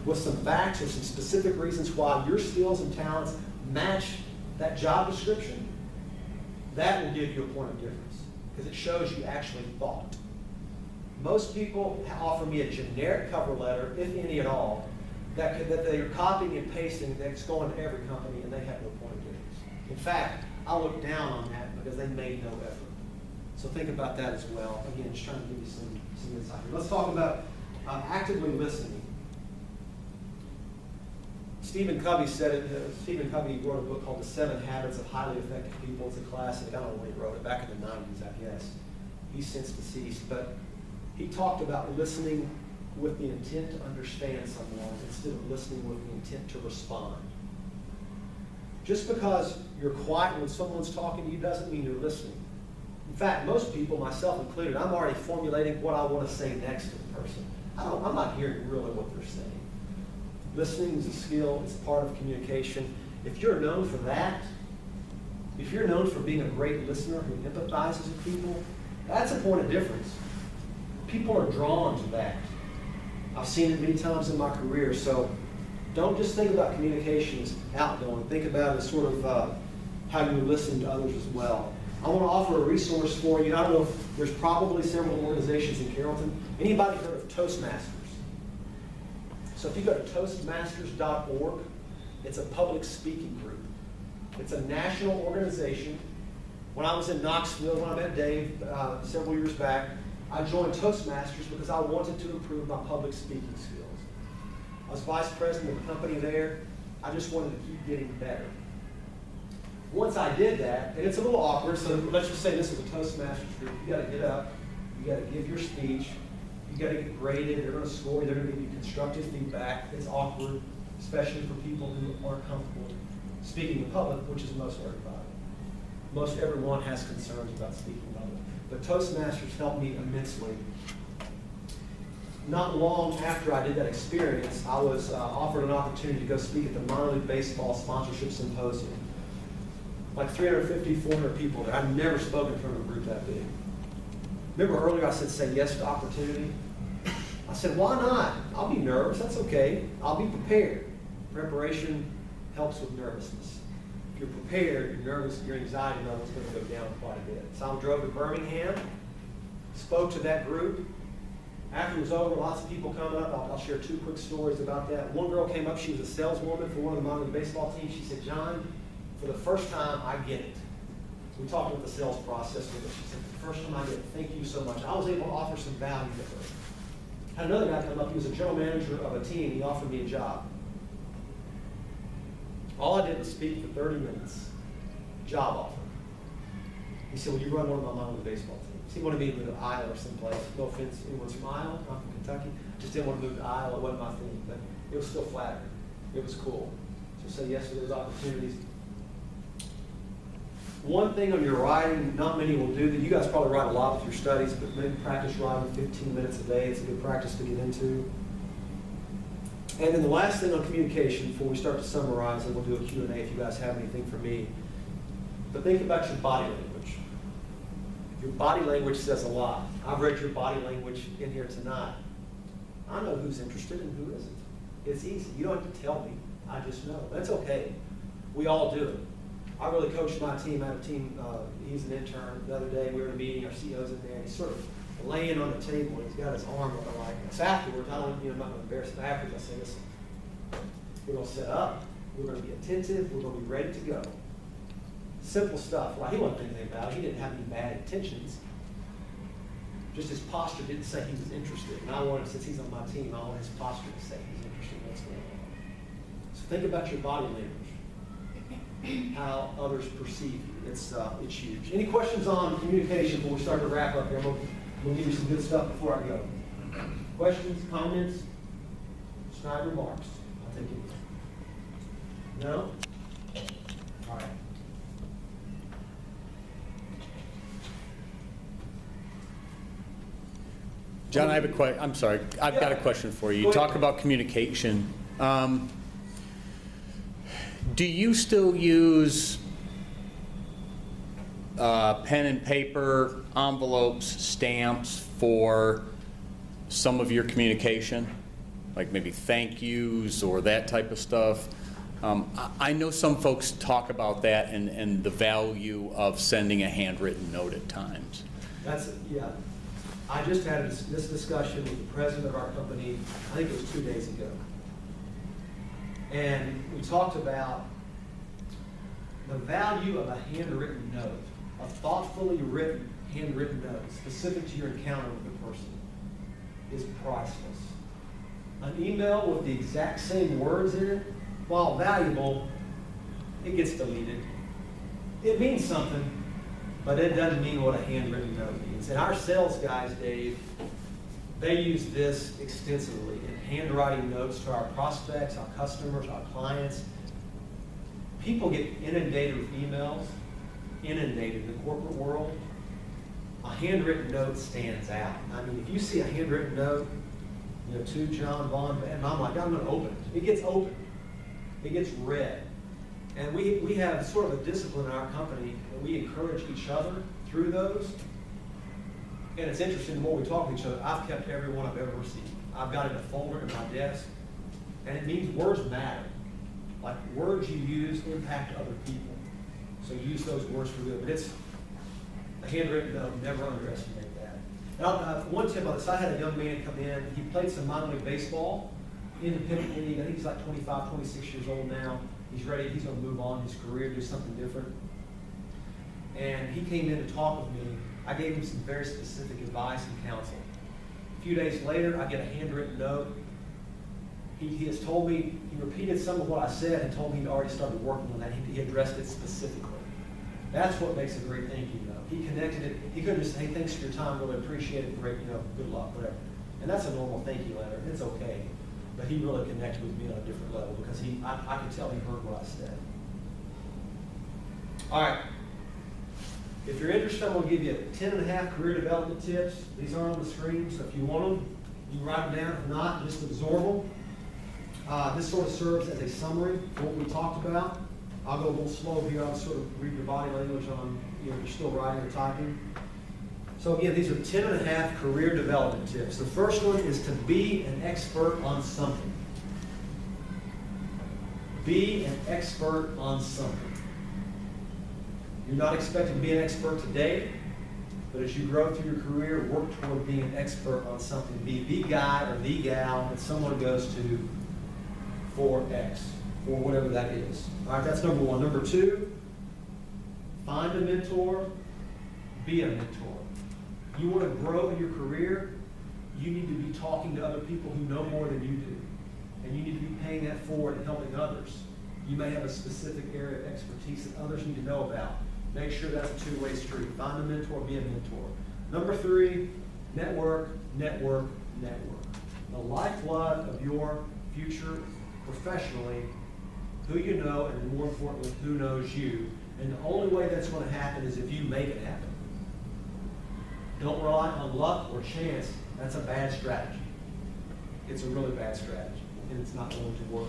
with some facts or some specific reasons why your skills and talents match that job description, that will give you a point of difference because it shows you actually thought. Most people offer me a generic cover letter, if any at all, that they're copying and pasting that's going to every company and they have no point of difference. In fact, I look down on that because they made no effort. So think about that as well. Again, just trying to give you some insight here. Let's talk about actively listening. Stephen Covey said it. Stephen Covey wrote a book called The 7 Habits of Highly Effective People. It's a classic. I don't know when he wrote it, back in the 90s, I guess. He's since deceased. But he talked about listening with the intent to understand someone instead of listening with the intent to respond. Just because you're quiet when someone's talking to you doesn't mean you're listening. In fact, most people, myself included, I'm already formulating what I want to say next to the person. I'm not hearing really what they're saying. Listening is a skill, it's part of communication. If you're known for that, if you're known for being a great listener who empathizes with people, that's a point of difference. People are drawn to that. I've seen it many times in my career, so don't just think about communication as outgoing. Think about it as sort of how you listen to others as well. I want to offer a resource for you. I don't know if there's probably several organizations in Carrollton. Anybody heard of Toastmasters? So if you go to toastmasters.org, it's a public speaking group. It's a national organization. When I was in Knoxville, when I met Dave several years back, I joined Toastmasters because I wanted to improve my public speaking skills. I was vice president of the company there. I just wanted to keep getting better. Once I did that, and it's a little awkward, so let's just say this is a Toastmasters group. You got to get up, you got to give your speech, you got to get graded, they're going to score you, they're going to give you constructive feedback. It's awkward, especially for people who aren't comfortable speaking in public, which is most everybody. Most everyone has concerns about speaking in public. But Toastmasters helped me immensely. Not long after I did that experience, I was offered an opportunity to go speak at the Minor League Baseball Sponsorship Symposium. Like 350, 400 people there. I've never spoken in front of a group that big. Remember earlier I said say yes to opportunity? I said, why not? I'll be nervous, that's okay. I'll be prepared. Preparation helps with nervousness. If you're prepared, your anxiety level is going to go down quite a bit. So I drove to Birmingham, spoke to that group. After it was over, lots of people coming up. I'll share 2 quick stories about that. One girl came up, she was a saleswoman for one of the minor league baseball teams. She said, John, for the first time, I get it. We talked about the sales process with her. She said, the first time I get it, thank you so much. I was able to offer some value to her. Had another guy come up, he was a general manager of a team, he offered me a job. All I did was speak for 30 minutes, job offer. He said, well, you run one of my minor league baseball teams. He wanted me to move to Iowa or someplace. No offense, anyone's from Iowa, I'm from Kentucky. Just didn't want to move to Iowa, it wasn't my thing, but it was still flattering. It was cool. So say yes to those opportunities. One thing on your writing, not many will do, that you guys probably write a lot with your studies, but maybe practice writing 15 minutes a day. It's a good practice to get into. And then the last thing on communication, before we start to summarize, and we'll do a Q&A if you guys have anything for me, but think about your body language. Your body language says a lot. I've read your body language in here tonight. I know who's interested and who isn't. It's easy. You don't have to tell me. I just know. That's okay. We all do it. I really coached my team. I had a team, he's an intern. The other day we were in a meeting, our CEO's in there, and he's sort of laying on the table, and he's got his arm like this. Afterwards, I'm not going to embarrass him. Afterwards, I say, listen, we're going to set up, we're going to be attentive, we're going to be ready to go. Simple stuff. Well, he wasn't thinking about it. He didn't have any bad intentions. Just his posture didn't say he was interested. And I wanted, since he's on my team, I want his posture to say he's interested in what's going on. So think about your body language, how others perceive you. It's huge. Any questions on communication before we start to wrap up here? We'll give you some good stuff before I go. Questions, comments, snide remarks? I'll take it. No? All right. John, I have a question. I'm sorry. I've got a question for you. You talk about communication. Do you still use pen and paper, envelopes, stamps for some of your communication? like maybe thank yous or that type of stuff. I know some folks talk about that and the value of sending a handwritten note at times. Yeah. I just had this discussion with the president of our company, I think it was 2 days ago. And we talked about the value of a handwritten note, a thoughtfully written, handwritten note, specific to your encounter with the person, is priceless. An email with the exact same words in it, while valuable, it gets deleted. It means something, but it doesn't mean what a handwritten note means. And our sales guys, Dave, they use this extensively in handwriting notes to our prospects, our customers, our clients. People get inundated with emails, inundated in the corporate world. A handwritten note stands out. I mean, if you see a handwritten note, to John, Vaughn, and I'm like, I'm going to open it. It gets opened. It gets read. And we have sort of a discipline in our company, and we encourage each other through those. And it's interesting, the more we talk to each other, I've kept every one I've ever received. I've got it in a folder in my desk, and it means words matter. Like words you use impact other people. So use those words for good. But it's a handwritten note, never underestimate that. And one tip on this, I had a young man come in, he played some minor league baseball, independent league. I think he's like 25, 26 years old now. He's ready, he's going to move on in his career, do something different. And he came in to talk with me. I gave him some very specific advice and counsel. A few days later, I get a handwritten note. He has told me, he repeated some of what I said and told me he'd already started working on that. He addressed it specifically. That's what makes a great thank you note. He connected it. He couldn't just say, hey, thanks for your time, really appreciate it, great, good luck, whatever. And that's a normal thank you letter. It's okay. But he really connected with me on a different level because I could tell he heard what I said. All right. If you're interested, I'm going to give you 10.5 career development tips. These are on the screen, so if you want them, you can write them down. If not, just absorb them. This sort of serves as a summary of what we talked about. I'll go a little slow here. I'll sort of read your body language on, you're still writing or typing. So again, these are 10.5 career development tips. The first one is to be an expert on something. Be an expert on something. You're not expected to be an expert today, but as you grow through your career, work toward being an expert on something. Be the guy or the gal that someone goes to for X, or whatever that is. All right, that's number one. Number two, find a mentor, be a mentor. You want to grow in your career, you need to be talking to other people who know more than you do. And you need to be paying that forward and helping others. You may have a specific area of expertise that others need to know about. Make sure that's a two-way street. Find a mentor, be a mentor. Number three, network, network, network. The lifeblood of your future professionally, who you know, and more importantly, who knows you. And the only way that's going to happen is if you make it happen. Don't rely on luck or chance. That's a bad strategy. It's a really bad strategy, and it's not going to work.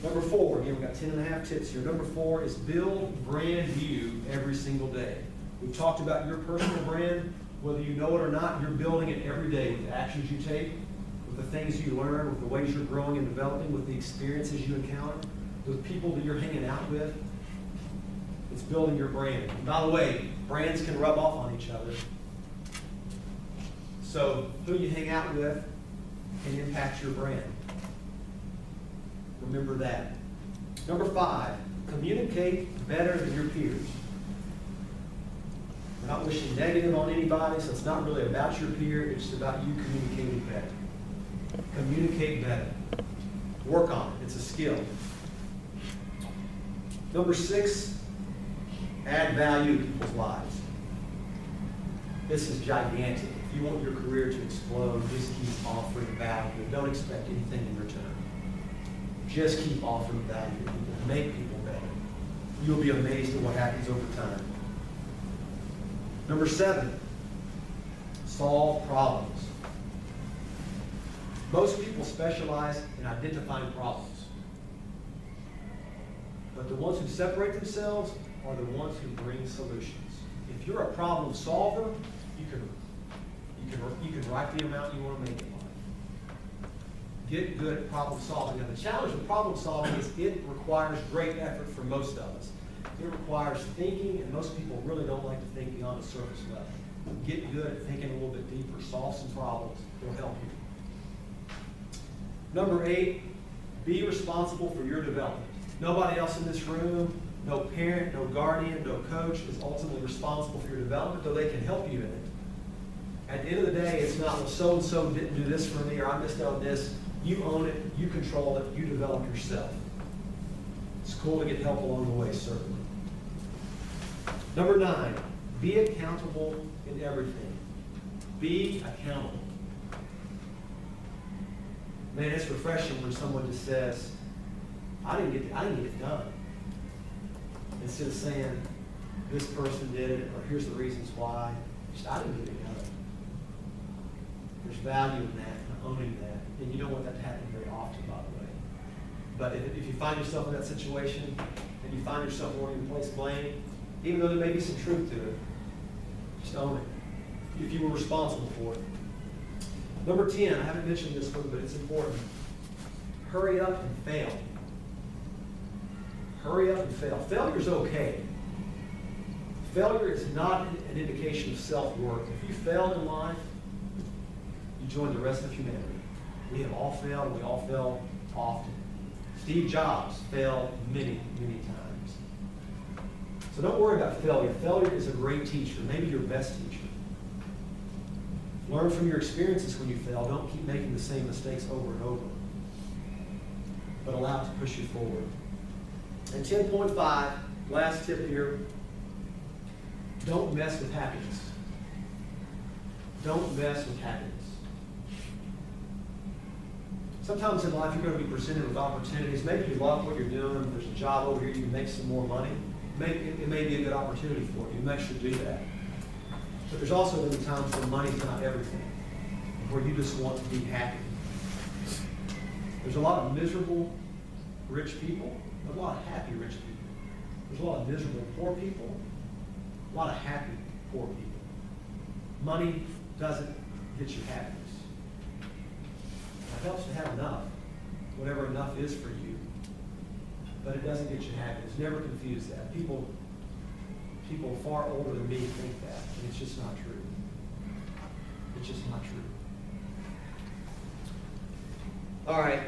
Number four, again, we've got 10.5 tips here. Number four is build brand you every single day. We've talked about your personal brand. Whether you know it or not, you're building it every day with the actions you take, with the things you learn, with the ways you're growing and developing, with the experiences you encounter, with people that you're hanging out with. It's building your brand. And by the way, brands can rub off on each other. So who you hang out with can impact your brand. Remember that. Number five, communicate better than your peers. We're not wishing negative on anybody, so it's not really about your peer, it's about you communicating better. Communicate better. Work on it. It's a skill. Number six, add value to people's lives. This is gigantic. If you want your career to explode, just keep offering value. Don't expect anything in return. Just keep offering value to people. Make people better. You'll be amazed at what happens over time. Number seven, solve problems. Most people specialize in identifying problems. But the ones who separate themselves are the ones who bring solutions. If you're a problem solver, you can write the amount you want to make in life. Get good at problem solving. Now, the challenge with problem solving is it requires great effort for most of us. It requires thinking, and most people really don't like to think beyond the surface level. Get good at thinking a little bit deeper, solve some problems. It'll help you. Number 8, be responsible for your development. Nobody else in this room, no parent, no guardian, no coach is ultimately responsible for your development, though they can help you in it. At the end of the day, it's not, well, so-and-so didn't do this for me, or I missed out on this. You own it, you control it, you develop yourself. It's cool to get help along the way, certainly. Number 9, be accountable in everything. Be accountable. Man, it's refreshing when someone just says, I didn't get it done. Instead of saying, this person did it, or here's the reasons why. Just, I didn't get it done. There's value in that, and owning that. And you don't want that to happen very often, by the way. But if you find yourself in that situation, and you find yourself wanting to place blame, even though there may be some truth to it, just own it. If you were responsible for it. Number 10, I haven't mentioned this one, but it's important. Hurry up and fail. Hurry up and fail. Failure is okay. Failure is not an indication of self-worth. If you fail in life, you join the rest of humanity. We have all failed, and we all fail often. Steve Jobs failed many, many times. So don't worry about failure. Failure is a great teacher, maybe your best teacher. Learn from your experiences when you fail. Don't keep making the same mistakes over and over, but allow it to push you forward. And 10.5, last tip here, don't mess with happiness. Don't mess with happiness. Sometimes in life you're going to be presented with opportunities. Maybe you love what you're doing. There's a job over here, you can make some more money. It may be a good opportunity for you. Make sure to do that. But there's also going to be times when money's not everything, where you just want to be happy. There's a lot of miserable rich people, a lot of happy rich people. There's a lot of miserable poor people, a lot of happy poor people. Money doesn't get you happiness. It helps to have enough, whatever enough is for you, but it doesn't get you happiness. Never confuse that. People far older than me think that, and it's just not true. It's just not true. All right,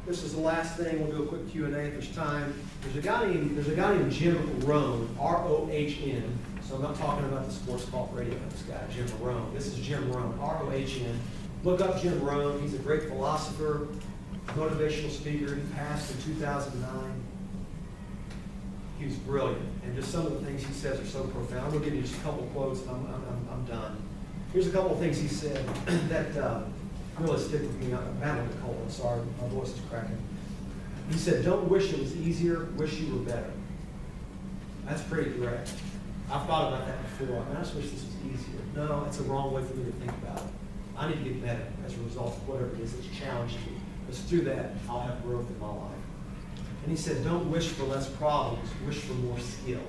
this is the last thing. We'll do a quick Q&A if there's time. There's a guy named Jim Rohn, R-O-H-N. So I'm not talking about the sports talk radio, this guy, Jim Rohn. This is Jim Rohn, R-O-H-N. Look up Jim Rohn. He's a great philosopher, motivational speaker. He passed in 2009. He was brilliant, and just some of the things he says are so profound. We'll give you just a couple quotes, and I'm done. Here's a couple of things he said that really stick with me. I'm battling a cold. I'm sorry, my voice is cracking. He said, "Don't wish it was easier. Wish you were better." That's pretty direct. I've thought about that before. I just wish this was easier. No, it's a wrong way for me to think about it. I need to get better as a result of whatever it is that's challenging me. Because through that, I'll have growth in my life. And he said, don't wish for less problems, wish for more skill.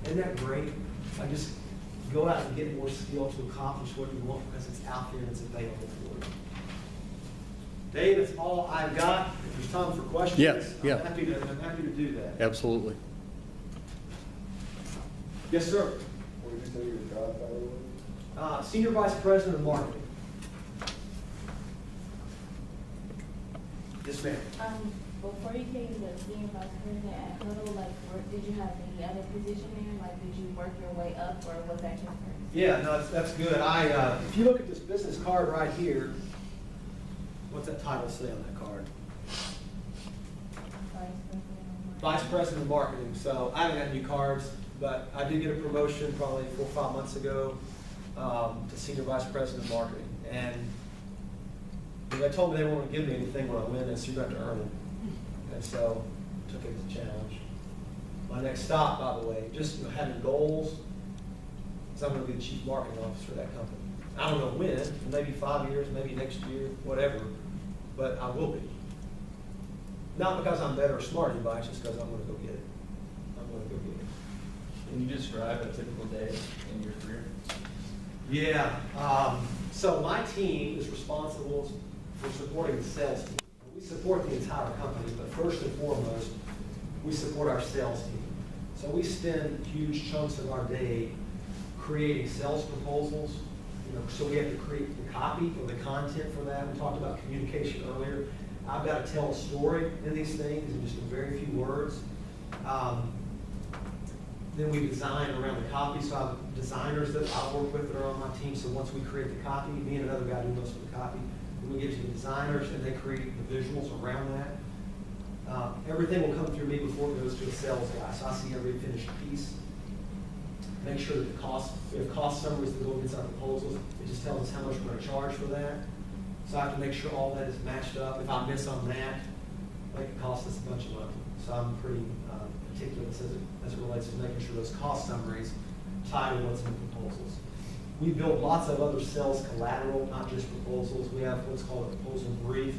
Isn't that great? I just go out and get more skill to accomplish what you want because it's out there and it's available for you. Dave, that's all I've got. If there's time for questions, Yeah. I'm happy to do that. Absolutely. Yes, sir. What did you say your job title was? Senior Vice President of Marketing. Yes, ma'am. Before you came to senior vice president at Huddle, did you have any other position there? Did you work your way up, or was that your first? Yeah, no, that's good. If you look at this business card right here, what's that title say on that card? Vice President of Marketing. So I haven't had any cards, but I did get a promotion probably 4 or 5 months ago to Senior Vice President of Marketing. And they told me they weren't going to give me anything when I win this, so you're going to have to earn it. And so I took it as a challenge. My next stop, by the way, just having goals, is I'm going to be the Chief Marketing Officer of that company. I don't know when, maybe 5 years, maybe next year, whatever, but I will be. Not because I'm better or smarter, but it's just because I'm going to go get it. I'm going to go get it. Can you describe a typical day in your career? Yeah. So my team is responsible we're supporting the sales team. We support the entire company, but first and foremost, we support our sales team. So we spend huge chunks of our day creating sales proposals. So we have to create the copy or the content for that. We talked about communication earlier. I've got to tell a story in these things in just a very few words. Then we design around the copy. So I have designers that I work with that are on my team. So once we create the copy, me and another guy do most of the copy. Then we give it to the designers and they create the visuals around that. Everything will come through me before it goes to a sales guy. So I see every finished piece. Make sure that we have cost summaries that go against our proposals. It just tells us how much we're going to charge for that. So I have to make sure all that is matched up. If I miss on that, it could cost us a bunch of money. So I'm pretty meticulous as it relates to making sure those cost summaries tie to what's in the proposals. We build lots of other sales collateral, not just proposals. We have what's called a proposal brief.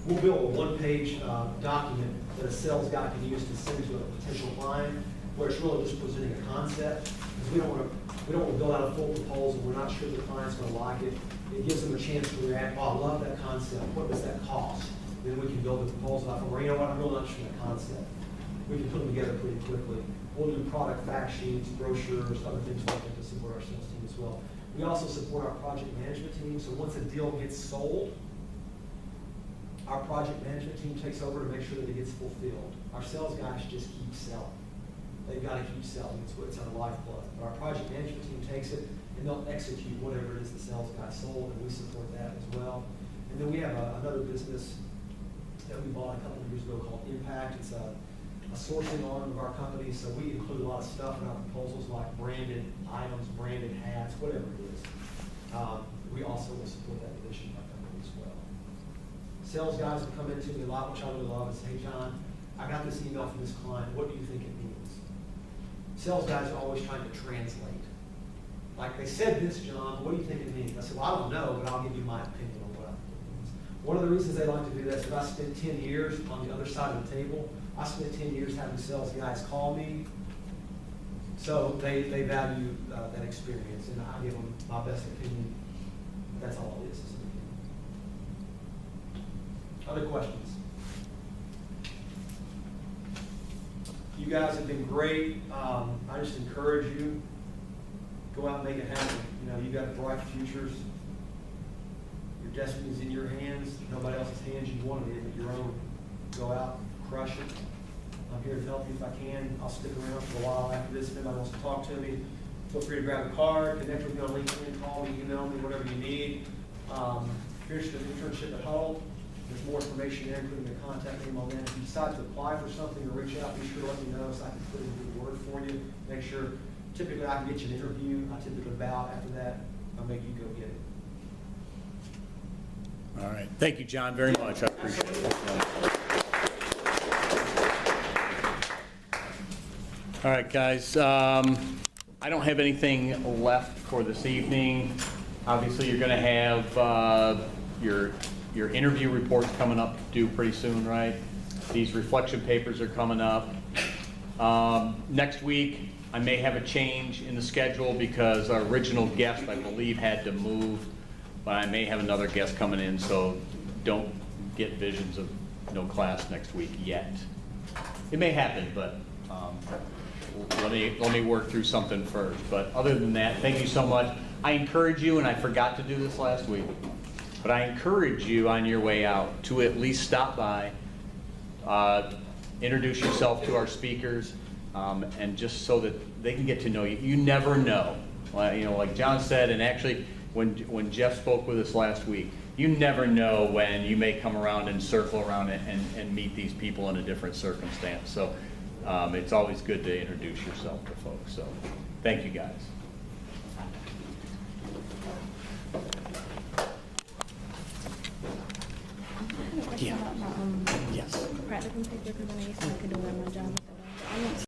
We'll build a one-page document that a sales guy can use to send to a potential client, where it's really just presenting a concept. Because we don't want to build out a full proposal. We're not sure the client's going to like it. It gives them a chance to react. Oh, I love that concept. What does that cost? Then we can build the proposal out from where, you know what, I'm really not sure that concept. We can put them together pretty quickly. We'll do product fact sheets, brochures, other things like that to support our sales team as well. We also support our project management team. So once a deal gets sold, our project management team takes over to make sure that it gets fulfilled. Our sales guys just keep selling. They've got to keep selling. It's our lifeblood. But our project management team takes it and they'll execute whatever it is the sales guy sold, and we support that as well. And then we have another business that we bought a couple of years ago called Impact. It's a sourcing arm of our company, so we include a lot of stuff in our proposals like branded items, branded hats, whatever it is. We also will support that division of our company as well. Sales guys will come into me a lot, which I really love, and say, hey, John, I got this email from this client. What do you think it means? Sales guys are always trying to translate. Like, they said this, John, what do you think it means? I said, well, I don't know, but I'll give you my opinion on what I think it means. One of the reasons they like to do that is if I spent 10 years on the other side of the table, I spent 10 years having sales guys call me. So they value that experience, and I give them my best opinion. That's all it is an opinion. Other questions? You guys have been great. I just encourage you, go out and make it happen. You've got bright futures. Your destiny is in your hands. Nobody else's hands. You want it in, but your own. Go out, crush it. I'm here to help you if I can. I'll stick around for a while after this. If anybody wants to talk to me, feel free to grab a card, connect with me on LinkedIn, call me, email me, whatever you need. If you're interested in an internship at Huddle, there's more information there, including the contact name on that. If you decide to apply for something or reach out, be sure to let me know so I can put in a good word for you. Make sure, typically I can get you an interview. I typically bow after that. I'll make you go get it. All right. Thank you, John, very much. I appreciate it. All right, guys. I don't have anything left for this evening. Obviously, you're going to have your interview reports coming up due pretty soon, right? These reflection papers are coming up. Next week, I may have a change in the schedule because our original guest, I believe, had to move, but I may have another guest coming in, so don't get visions of no class next week yet. It may happen, but let me work through something first. But other than that, thank you so much. I encourage you, and I forgot to do this last week, but I encourage you on your way out to at least stop by, introduce yourself to our speakers, and just so that they can get to know you. You never know. Like John said, and actually when Jeff spoke with us last week, you never know when you may come around and circle around it and meet these people in a different circumstance. So it's always good to introduce yourself to folks. So thank you, guys. I have a question about my Yes. practicum paper because I know you said I could do it at my job.